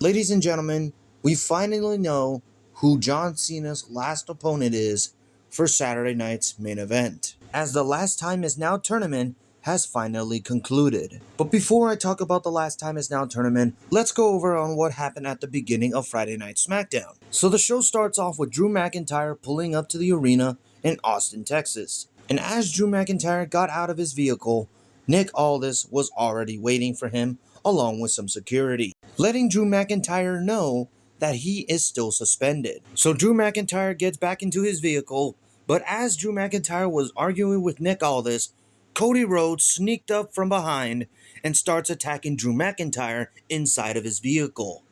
Ladies and gentlemen, we finally know who John Cena's last opponent is for Saturday night's main event, as the Last Time Is Now tournament has finally concluded. But before I talk about the Last Time Is Now tournament, let's go over on what happened at the beginning of Friday Night SmackDown. So the show starts off with Drew McIntyre pulling up to the arena in Austin, Texas. And as Drew McIntyre got out of his vehicle, Nick Aldis was already waiting for him along with some security, letting Drew McIntyre know that he is still suspended. So Drew McIntyre gets back into his vehicle, but as Drew McIntyre was arguing with Nick Aldis, Cody Rhodes sneaked up from behind and starts attacking Drew McIntyre inside of his vehicle.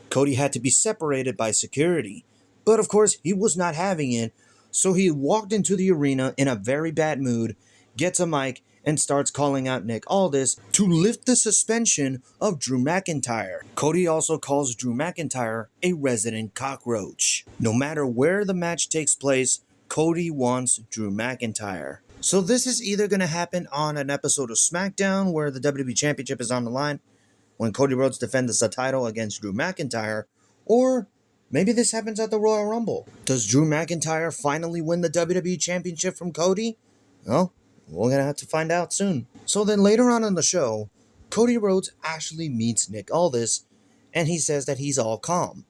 Cody had to be separated by security, but of course he was not having it, so he walked into the arena in a very bad mood, gets a mic, and starts calling out Nick Aldis to lift the suspension of Drew McIntyre. Cody also calls Drew McIntyre a resident cockroach. No matter where the match takes place, Cody wants Drew McIntyre. So this is either going to happen on an episode of SmackDown where the WWE Championship is on the line when Cody Rhodes defends the title against Drew McIntyre, or maybe this happens at the Royal Rumble. Does Drew McIntyre finally win the WWE Championship from Cody? Well, we're going to have to find out soon. So then later on in the show, Cody Rhodes actually meets Nick Aldis, and he says that he's all calm.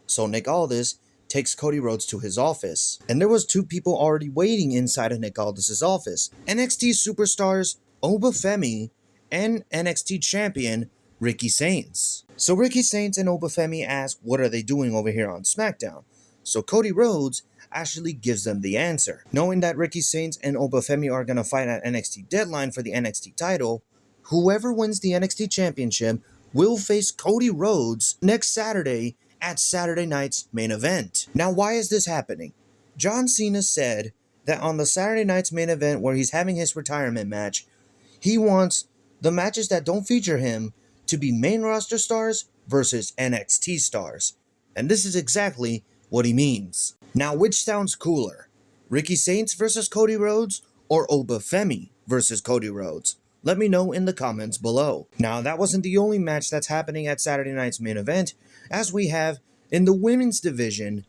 So Nick Aldis takes Cody Rhodes to his office, and there was two people already waiting inside of Nick Aldis' office. NXT superstars Obafemi and NXT champion Ricky Saints. So Ricky Saints and Obafemi ask what are they doing over here on SmackDown. So Cody Rhodes actually gives them the answer. Knowing that Ricky Saints and Obafemi are going to fight at NXT Deadline for the NXT title, whoever wins the NXT Championship will face Cody Rhodes next Saturday at Saturday night's main event. Now, why is this happening? John Cena said that on the Saturday night's main event where he's having his retirement match, he wants the matches that don't feature him to be main roster stars versus NXT stars. And this is exactly what he means. Now, which sounds cooler? Ricky Saints versus Cody Rhodes or Obafemi versus Cody Rhodes? Let me know in the comments below. Now, that wasn't the only match that's happening at Saturday night's main event, as we have in the women's division.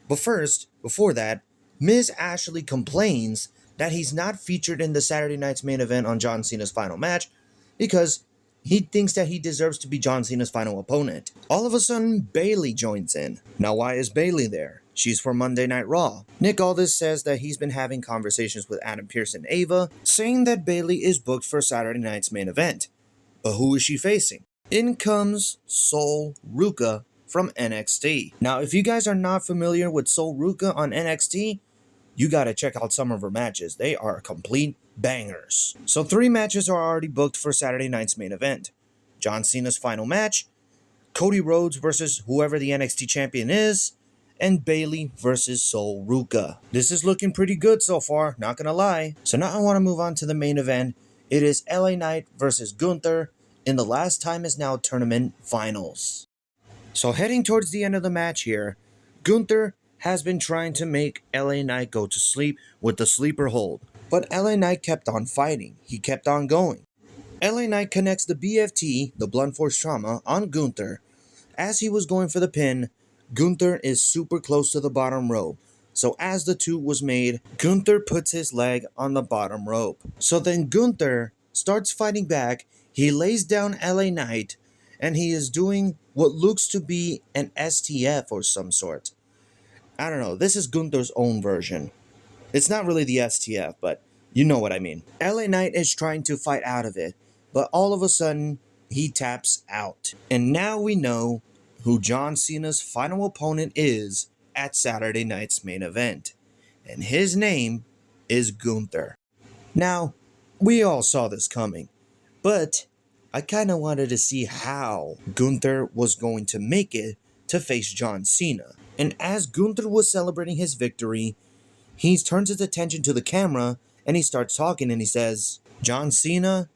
But first, before that, Miz Ashley complains that he's not featured in the Saturday night's main event on John Cena's final match because he thinks that he deserves to be John Cena's final opponent. All of a sudden, Bayley joins in. Now, why is Bayley there? She's for Monday Night Raw. Nick Aldis says that he's been having conversations with Adam Pearce and Ava, saying that Bayley is booked for Saturday night's main event. But who is she facing? In comes Sol Ruca from NXT. Now, if you guys are not familiar with Sol Ruca on NXT, you gotta check out some of her matches. They are complete bangers. So 3 matches are already booked for Saturday night's main event. John Cena's final match, Cody Rhodes versus whoever the NXT champion is, and Bayley versus Sol Ruca. This is looking pretty good so far, not gonna lie. So now I want to move on to the main event. It is LA Knight versus Gunther in the Last Time Is Now tournament finals. So heading towards the end of the match here, Gunther has been trying to make LA Knight go to sleep with the sleeper hold. But LA Knight kept on fighting. He kept on going. LA Knight connects the BFT, the blunt force trauma, on Gunther. As he was going for the pin, Gunther is super close to the bottom rope. So as the 2 was made, Gunther puts his leg on the bottom rope. So then Gunther starts fighting back. He lays down LA Knight, and he is doing what looks to be an STF or some sort. I don't know. This is Gunther's own version. It's not really the STF, but you know what I mean. LA Knight is trying to fight out of it, but all of a sudden, he taps out. And now we know who John Cena's final opponent is at Saturday night's main event. And his name is Gunther. Now, we all saw this coming, but I kind of wanted to see how Gunther was going to make it to face John Cena. And as Gunther was celebrating his victory, he turns his attention to the camera and he starts talking and he says, "John Cena,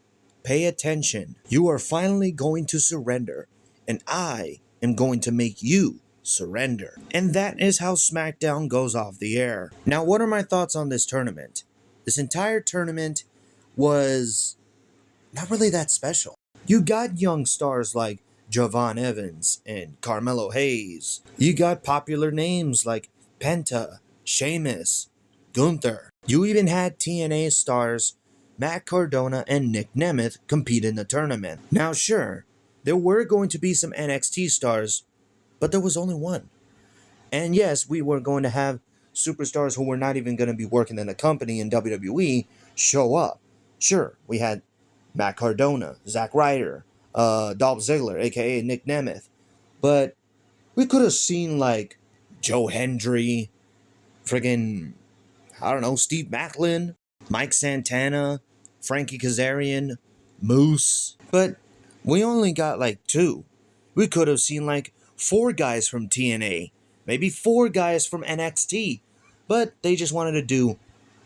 pay attention. You are finally going to surrender, and I am going to make you surrender." And that is how SmackDown goes off the air. Now, what are my thoughts on this tournament? This entire tournament was not really that special. You got young stars like Javon Evans and Carmelo Hayes. You got popular names like Penta, Sheamus, Gunther. You even had TNA stars Matt Cardona and Nick Nemeth compete in the tournament. Now sure, there were going to be some NXT stars, but there was only one. And yes, we were going to have superstars who were not even going to be working in the company in WWE show up. Sure, we had Matt Cardona, Zack Ryder, Dolph Ziggler, aka Nick Nemeth. But we could have seen like Joe Hendry, friggin', I don't know, Steve Macklin, Mike Santana, Frankie Kazarian, Moose. But we only got like two. We could have seen like four guys from TNA, maybe four guys from NXT. But they just wanted to do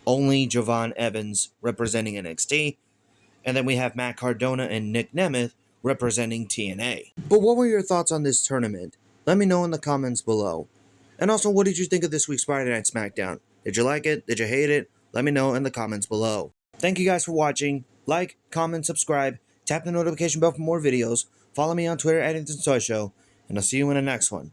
only Javon Evans representing NXT. And then we have Matt Cardona and Nick Nemeth representing TNA. But what were your thoughts on this tournament? Let me know in the comments below. And also, what did you think of this week's Friday Night SmackDown? Did you like it? Did you hate it? Let me know in the comments below. Thank you guys for watching. Like, comment, subscribe, tap the notification bell for more videos, follow me on Twitter at @InstanceToyShow, and I'll see you in the next one.